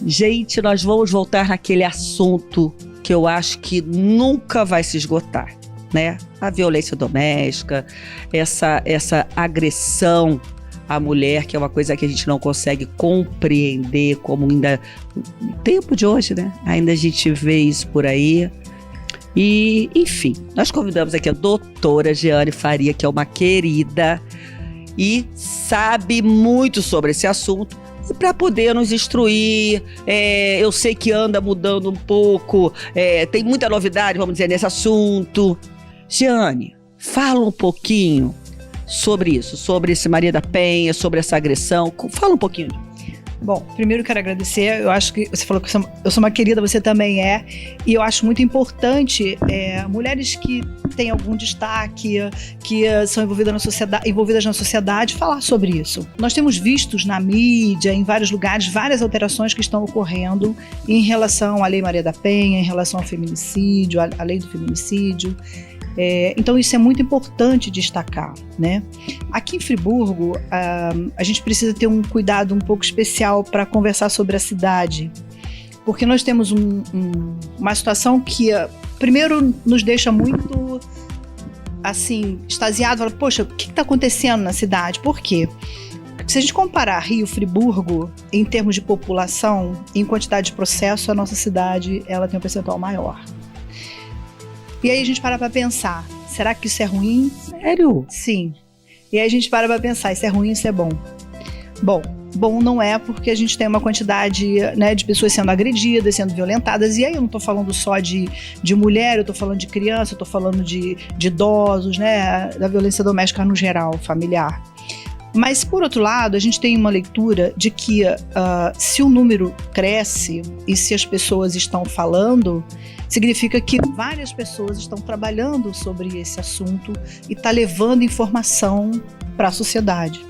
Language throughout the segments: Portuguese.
Gente, nós vamos voltar naquele assunto que eu acho que nunca vai se esgotar, né? A violência doméstica, essa agressão à mulher, que é uma coisa que a gente não consegue compreender, como ainda no tempo de hoje, né? Ainda a gente vê isso por aí. E, enfim, nós convidamos aqui a doutora Jeane Faria, que é uma querida e sabe muito sobre esse assunto, e para poder nos instruir. Eu sei que anda mudando um pouco, tem muita novidade, vamos dizer, nesse assunto. Jeane, fala um pouquinho sobre isso, sobre esse Maria da Penha, sobre essa agressão. Fala um pouquinho. Bom, primeiro quero agradecer. Eu acho que você falou que eu sou uma querida, você também é. E eu acho muito importante mulheres que têm algum destaque, que são envolvidas na sociedade, falar sobre isso. Nós temos visto na mídia, em vários lugares, várias alterações que estão ocorrendo em relação à Lei Maria da Penha, em relação ao feminicídio, à lei do feminicídio. Então isso é muito importante destacar, né? Aqui em Friburgo, a gente precisa ter um cuidado um pouco especial para conversar sobre a cidade, porque nós temos uma situação que, primeiro, nos deixa muito, assim, extasiado. Fala, poxa, o que está acontecendo na cidade? Por quê? Se a gente comparar Rio e Friburgo, em termos de população, em quantidade de processo, a nossa cidade ela tem um percentual maior. E aí a gente para pra pensar, será que isso é ruim? Sério? Sim. E aí a gente para pra pensar, isso é ruim, isso é bom? Bom não é, porque a gente tem uma quantidade, né, de pessoas sendo agredidas, sendo violentadas. E aí eu não estou falando só de mulher, eu estou falando de criança, eu estou falando de idosos, né, da violência doméstica no geral, familiar. Mas, por outro lado, a gente tem uma leitura de que se o número cresce e se as pessoas estão falando, significa que várias pessoas estão trabalhando sobre esse assunto e está levando informação para a sociedade.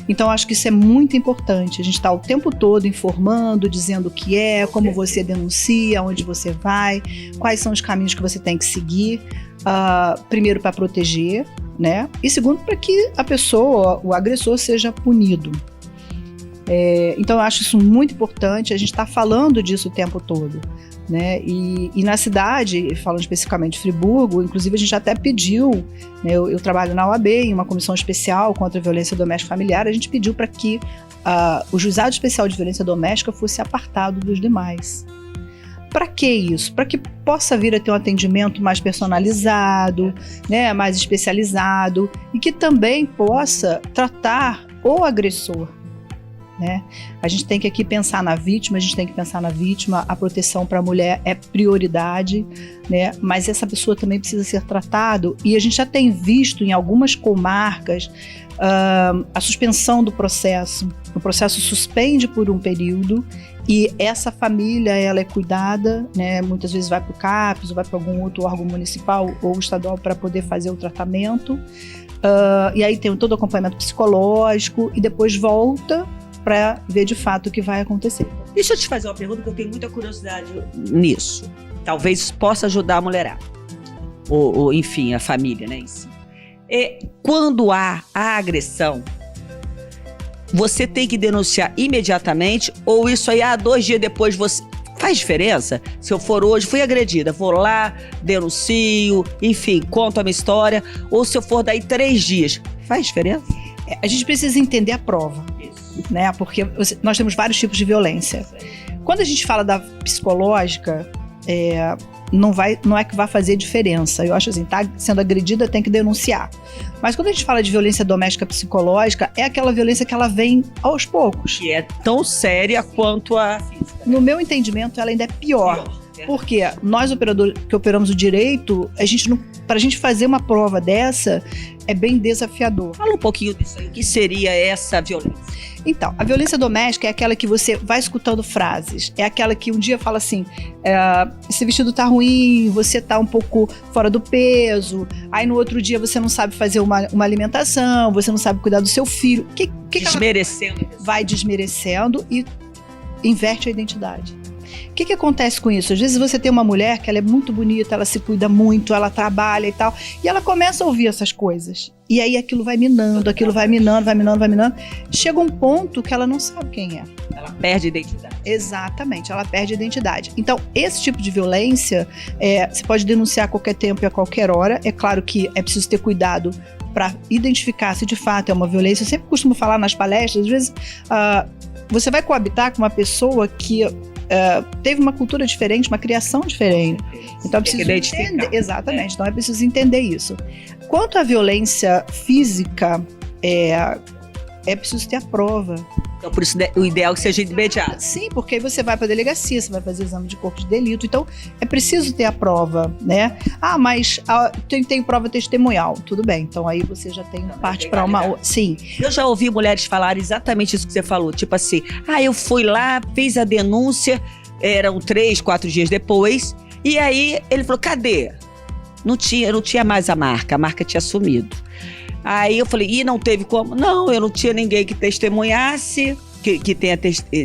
Então, acho que isso é muito importante. A gente está o tempo todo informando, dizendo o que é, como você denuncia, onde você vai, quais são os caminhos que você tem que seguir. Primeiro, para proteger, né? E segundo, para que a pessoa, o agressor, seja punido. Então, eu acho isso muito importante. A gente está falando disso o tempo todo, né? E na cidade, falando especificamente de Friburgo, inclusive a gente até pediu, né? Eu trabalho na OAB, em uma comissão especial contra a violência doméstica familiar. A gente pediu para que o Juizado Especial de Violência Doméstica fosse apartado dos demais. Para que isso? Para que possa vir a ter um atendimento mais personalizado, né, mais especializado, e que também possa tratar o agressor, né? A gente tem que aqui pensar na vítima, a proteção para a mulher é prioridade, né? Mas essa pessoa também precisa ser tratada, e a gente já tem visto em algumas comarcas a suspensão do processo. O processo suspende por um período e essa família ela é cuidada, né? Muitas vezes vai para o CAPS ou vai para algum outro órgão municipal ou estadual para poder fazer o tratamento. E aí tem todo o acompanhamento psicológico e depois volta para ver de fato o que vai acontecer. Deixa eu te fazer uma pergunta que eu tenho muita curiosidade nisso. Talvez possa ajudar a mulherada. Ou enfim, a família, né, em si. Quando há a agressão, você tem que denunciar imediatamente, ou isso aí, 2 dias depois você... Faz diferença? Se eu for hoje, fui agredida, vou lá, denuncio, enfim, conto a minha história, ou se eu for daí 3 dias, faz diferença? A gente precisa entender a prova, né? Porque nós temos vários tipos de violência. Quando a gente fala da psicológica, não é que vai fazer diferença. Eu acho assim, tá sendo agredida, tem que denunciar. Mas quando a gente fala de violência doméstica psicológica, é aquela violência que ela vem aos poucos. Que é tão séria quanto a física. No meu entendimento, ela ainda é pior. Porque nós, operadores que operamos o direito, para a gente fazer uma prova dessa, é bem desafiador. Fala um pouquinho disso aí. O que seria essa violência? Então, a violência doméstica é aquela que você vai escutando frases. É aquela que um dia fala assim, esse vestido tá ruim, você tá um pouco fora do peso. Aí no outro dia você não sabe fazer uma alimentação, você não sabe cuidar do seu filho. Desmerecendo. Vai desmerecendo e inverte a identidade. O que acontece com isso? Às vezes você tem uma mulher que ela é muito bonita, ela se cuida muito, ela trabalha e tal, e ela começa a ouvir essas coisas. E aí aquilo vai minando, vai minando. Chega um ponto que ela não sabe quem é. Ela perde a identidade. Exatamente, ela perde a identidade. Então, esse tipo de violência, você pode denunciar a qualquer tempo e a qualquer hora. É claro que é preciso ter cuidado para identificar se de fato é uma violência. Eu sempre costumo falar nas palestras, às vezes você vai coabitar com uma pessoa que teve uma cultura diferente, uma criação diferente. Então é preciso entender. Exatamente, então é preciso entender isso. Quanto à violência física, é preciso ter a prova. Então, por isso, o ideal é que seja imediato. Sim, porque aí você vai para a delegacia, você vai fazer exame de corpo de delito. Então, é preciso ter a prova, né? Mas tem prova testemunhal. Tudo bem, então aí você já tem parte para uma... Sim. Eu já ouvi mulheres falar exatamente isso que você falou. Tipo assim, eu fui lá, fiz a denúncia, eram 3, 4 dias depois, e aí ele falou, cadê? Não tinha mais a marca tinha sumido. Aí eu falei, não teve como? Não, eu não tinha ninguém que testemunhasse, que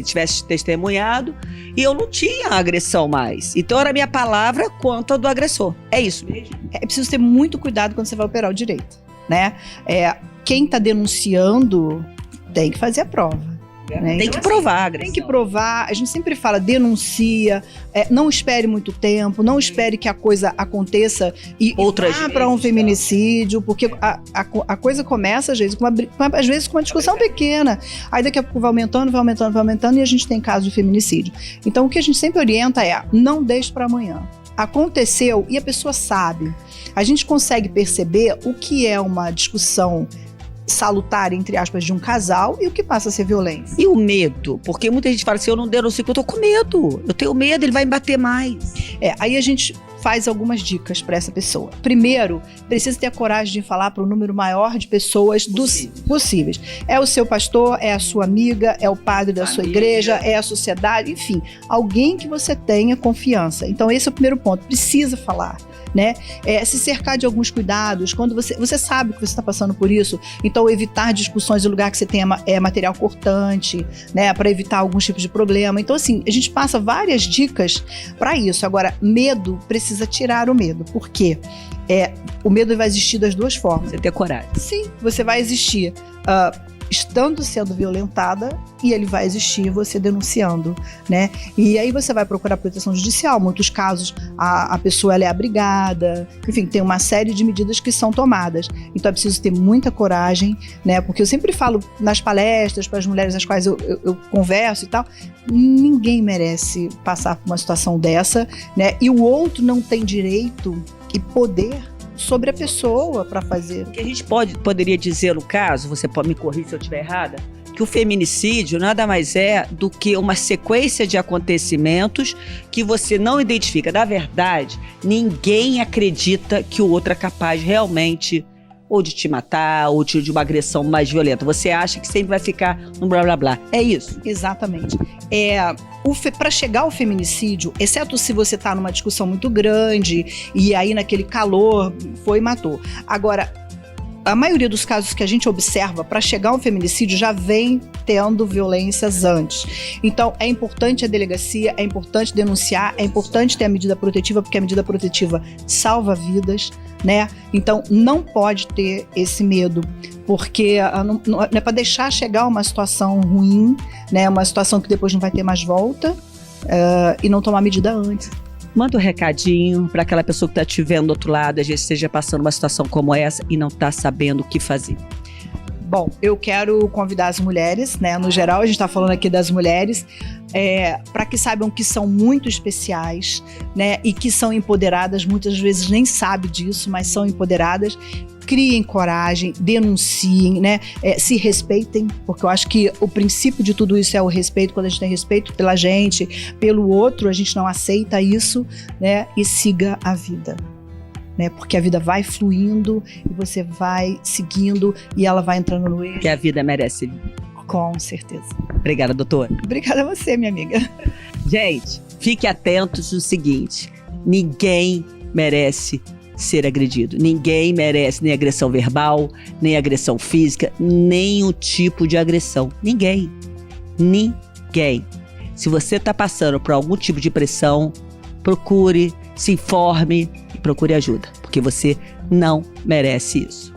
tivesse testemunhado, e eu não tinha agressão mais. Então era a minha palavra contra a do agressor. É isso mesmo. É preciso ter muito cuidado quando você vai operar o direito, né? Quem está denunciando tem que fazer a prova. Né? Tem que provar a agressão. Tem que provar. A gente sempre fala, denuncia, não espere muito tempo, não espere que a coisa aconteça e vá para um feminicídio, porque a coisa começa, às vezes, com uma discussão pequena. Aí daqui a pouco vai aumentando e a gente tem caso de feminicídio. Então o que a gente sempre orienta não deixe para amanhã. Aconteceu e a pessoa sabe. A gente consegue perceber o que é uma discussão salutar, entre aspas, de um casal e o que passa a ser violência. E o medo? Porque muita gente fala assim, eu não denuncio, eu tô com medo. Eu tenho medo, ele vai me bater mais. Aí a gente faz algumas dicas para essa pessoa. Primeiro, precisa ter a coragem de falar para o número maior de pessoas possíveis. É o seu pastor, é a sua amiga, é o padre da sua igreja, é a sociedade, enfim, alguém que você tenha confiança. Então esse é o primeiro ponto, precisa falar. Né? Se cercar de alguns cuidados, quando você sabe que você está passando por isso, então evitar discussões em lugar que você tenha material cortante, né? Para evitar alguns tipos de problema. Então assim, a gente passa várias dicas para isso. Agora, medo, precisa tirar o medo. Por quê? O medo vai existir das duas formas. Você ter coragem. Sim, você vai existir estando sendo violentada e ele vai existir você denunciando, né? E aí você vai procurar proteção judicial. Em muitos casos a pessoa ela é abrigada, enfim, tem uma série de medidas que são tomadas. Então é preciso ter muita coragem, né? Porque eu sempre falo nas palestras para as mulheres às quais eu converso e tal, ninguém merece passar por uma situação dessa, né? E o outro não tem direito e poder sobre a pessoa para fazer. O que a gente poderia dizer no caso, você pode me corrigir se eu estiver errada, que o feminicídio nada mais é do que uma sequência de acontecimentos que você não identifica. Na verdade, ninguém acredita que o outro é capaz realmente ou de te matar, ou de uma agressão mais violenta. Você acha que sempre vai ficar no blá blá blá. É isso? Exatamente. Para chegar ao feminicídio, exceto se você está numa discussão muito grande e aí naquele calor foi e matou. Agora, a maioria dos casos que a gente observa para chegar ao feminicídio já vem tendo violências antes. Então é importante a delegacia, é importante denunciar, é importante ter a medida protetiva, porque a medida protetiva salva vidas, né? Então não pode ter esse medo, porque não é para deixar chegar a uma situação ruim, né? Uma situação que depois não vai ter mais volta, e não tomar medida antes. Manda um recadinho para aquela pessoa que está te vendo do outro lado, às vezes esteja passando uma situação como essa e não está sabendo o que fazer. Bom, eu quero convidar as mulheres, né? No geral, a gente está falando aqui das mulheres, para que saibam que são muito especiais, né? E que são empoderadas, muitas vezes nem sabem disso, mas são empoderadas. Criem coragem, denunciem, né? Se respeitem, porque eu acho que o princípio de tudo isso é o respeito. Quando a gente tem respeito pela gente, pelo outro, a gente não aceita isso, né? E siga a vida. Né? Porque a vida vai fluindo e você vai seguindo e ela vai entrando no eixo. Que a vida merece. Com certeza. Obrigada, doutora. Obrigada a você, minha amiga. Gente, fique atentos no seguinte: ninguém merece ser agredido. Ninguém merece nem agressão verbal, nem agressão física, nem o tipo de agressão. Ninguém. Se você está passando por algum tipo de pressão, procure, se informe e procure ajuda, porque você não merece isso.